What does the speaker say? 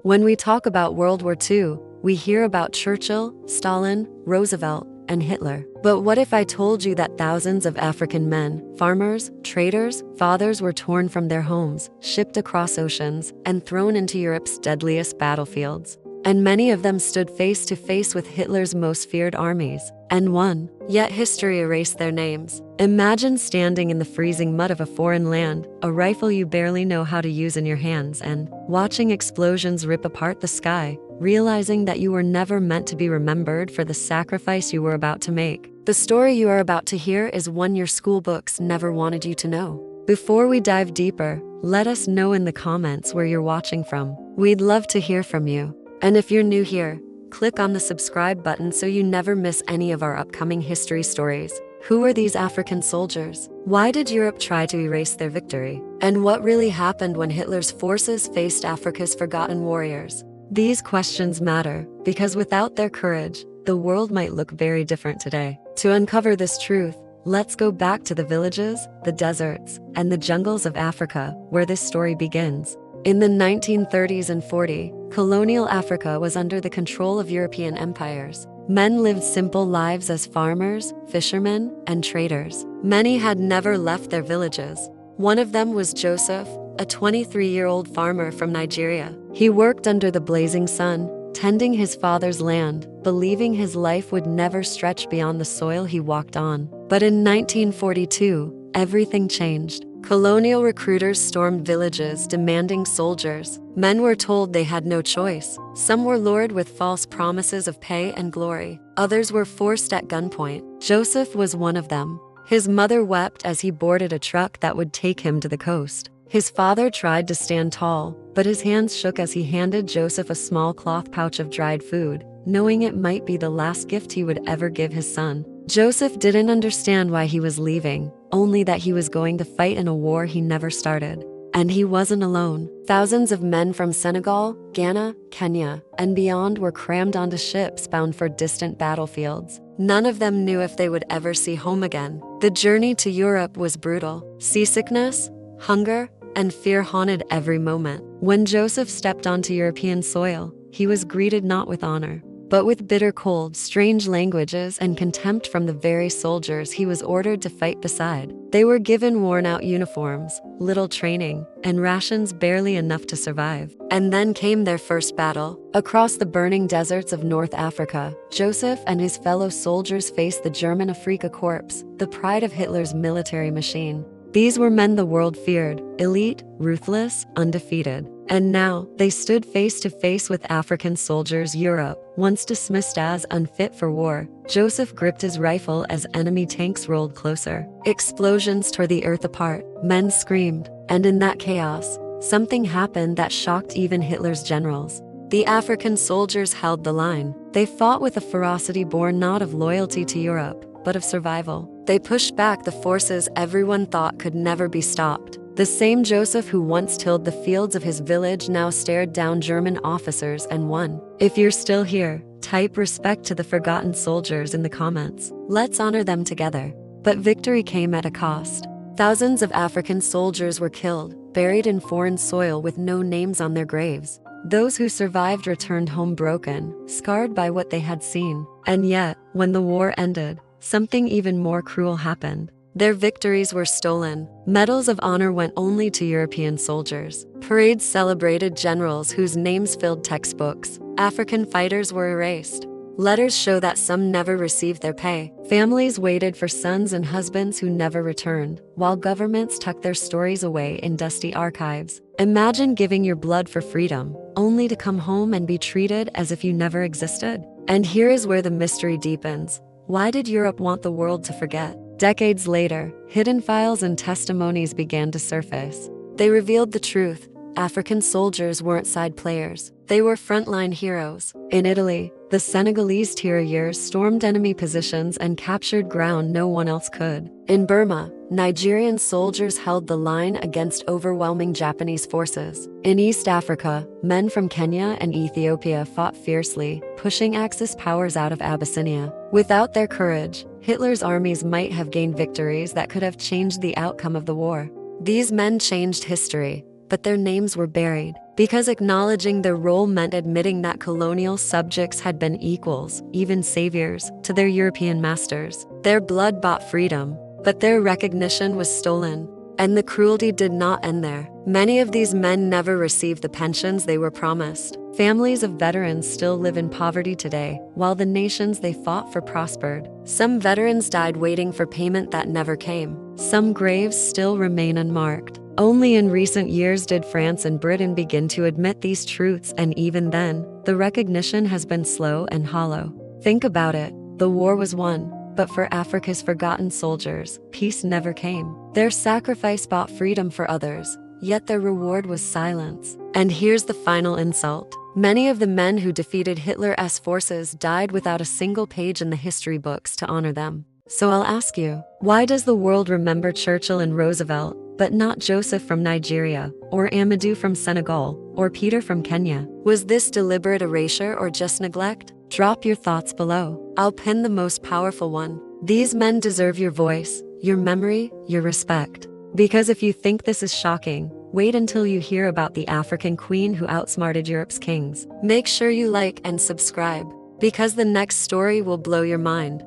When we talk about World War II, we hear about Churchill, Stalin, Roosevelt, and Hitler. But what if I told you that thousands of African men, farmers, traders, fathers were torn from their homes, shipped across oceans, and thrown into Europe's deadliest battlefields? And many of them stood face to face with Hitler's most feared armies, and won. Yet history erased their names. Imagine standing in the freezing mud of a foreign land, a rifle you barely know how to use in your hands, and watching explosions rip apart the sky, realizing that you were never meant to be remembered for the sacrifice you were about to make. The story you are about to hear is one your school books never wanted you to know. Before we dive deeper, let us know in the comments where you're watching from. We'd love to hear from you. And if you're new here, click on the subscribe button so you never miss any of our upcoming history stories. Who were these African soldiers? Why did Europe try to erase their victory? And what really happened when Hitler's forces faced Africa's forgotten warriors? These questions matter, because without their courage, the world might look very different today. To uncover this truth, let's go back to the villages, the deserts, and the jungles of Africa, where this story begins. In the 1930s and 40s, colonial Africa was under the control of European empires. Men lived simple lives as farmers, fishermen, and traders. Many had never left their villages. One of them was Joseph, a 23-year-old farmer from Nigeria. He worked under the blazing sun, tending his father's land, believing his life would never stretch beyond the soil he walked on. But in 1942, everything changed. Colonial recruiters stormed villages demanding soldiers. Men were told they had no choice. Some were lured with false promises of pay and glory. Others were forced at gunpoint. Joseph was one of them. His mother wept as he boarded a truck that would take him to the coast. His father tried to stand tall, but his hands shook as he handed Joseph a small cloth pouch of dried food, knowing it might be the last gift he would ever give his son. Joseph didn't understand why he was leaving, only that he was going to fight in a war he never started. And he wasn't alone. Thousands of men from Senegal, Ghana, Kenya, and beyond were crammed onto ships bound for distant battlefields. None of them knew if they would ever see home again. The journey to Europe was brutal. Seasickness, hunger, and fear haunted every moment. When Joseph stepped onto European soil, he was greeted not with honor, but with bitter cold, strange languages, and contempt from the very soldiers he was ordered to fight beside. They were given worn-out uniforms, little training, and rations barely enough to survive. And then came their first battle. Across the burning deserts of North Africa, Joseph and his fellow soldiers faced the German Afrika Korps, the pride of Hitler's military machine. These were men the world feared, elite, ruthless, undefeated. And now, they stood face to face with African soldiers Europe, once dismissed as unfit for war. Joseph gripped his rifle as enemy tanks rolled closer. Explosions tore the earth apart, men screamed, and in that chaos, something happened that shocked even Hitler's generals. The African soldiers held the line. They fought with a ferocity born not of loyalty to Europe, but of survival. They pushed back the forces everyone thought could never be stopped. The same Joseph who once tilled the fields of his village now stared down German officers and won. If you're still here, type respect to the forgotten soldiers in the comments. Let's honor them together. But victory came at a cost. Thousands of African soldiers were killed, buried in foreign soil with no names on their graves. Those who survived returned home broken, scarred by what they had seen. And yet, when the war ended, something even more cruel happened. Their victories were stolen. Medals of honor went only to European soldiers. Parades celebrated generals whose names filled textbooks. African fighters were erased. Letters show that some never received their pay. Families waited for sons and husbands who never returned, while governments tucked their stories away in dusty archives. Imagine giving your blood for freedom, only to come home and be treated as if you never existed. And here is where the mystery deepens. Why did Europe want the world to forget? Decades later, hidden files and testimonies began to surface. They revealed the truth. African soldiers weren't side players. They were frontline heroes. In Italy, the Senegalese tirailleurs stormed enemy positions and captured ground no one else could. In Burma, Nigerian soldiers held the line against overwhelming Japanese forces. In East Africa, men from Kenya and Ethiopia fought fiercely, pushing Axis powers out of Abyssinia. Without their courage, Hitler's armies might have gained victories that could have changed the outcome of the war. These men changed history, but their names were buried. Because acknowledging their role meant admitting that colonial subjects had been equals, even saviors, to their European masters. Their blood bought freedom, but their recognition was stolen. And the cruelty did not end there. Many of these men never received the pensions they were promised. Families of veterans still live in poverty today, while the nations they fought for prospered. Some veterans died waiting for payment that never came. Some graves still remain unmarked. Only in recent years did France and Britain begin to admit these truths, and even then, the recognition has been slow and hollow. Think about it. The war was won, but for Africa's forgotten soldiers, peace never came. Their sacrifice bought freedom for others, yet their reward was silence. And here's the final insult. Many of the men who defeated Hitler's forces died without a single page in the history books to honor them. So I'll ask you, why does the world remember Churchill and Roosevelt, but not Joseph from Nigeria, or Amadou from Senegal, or Peter from Kenya? Was this deliberate erasure or just neglect? Drop your thoughts below. I'll pin the most powerful one. These men deserve your voice, your memory, your respect. Because if you think this is shocking, wait until you hear about the African queen who outsmarted Europe's kings. Make sure you like and subscribe, because the next story will blow your mind.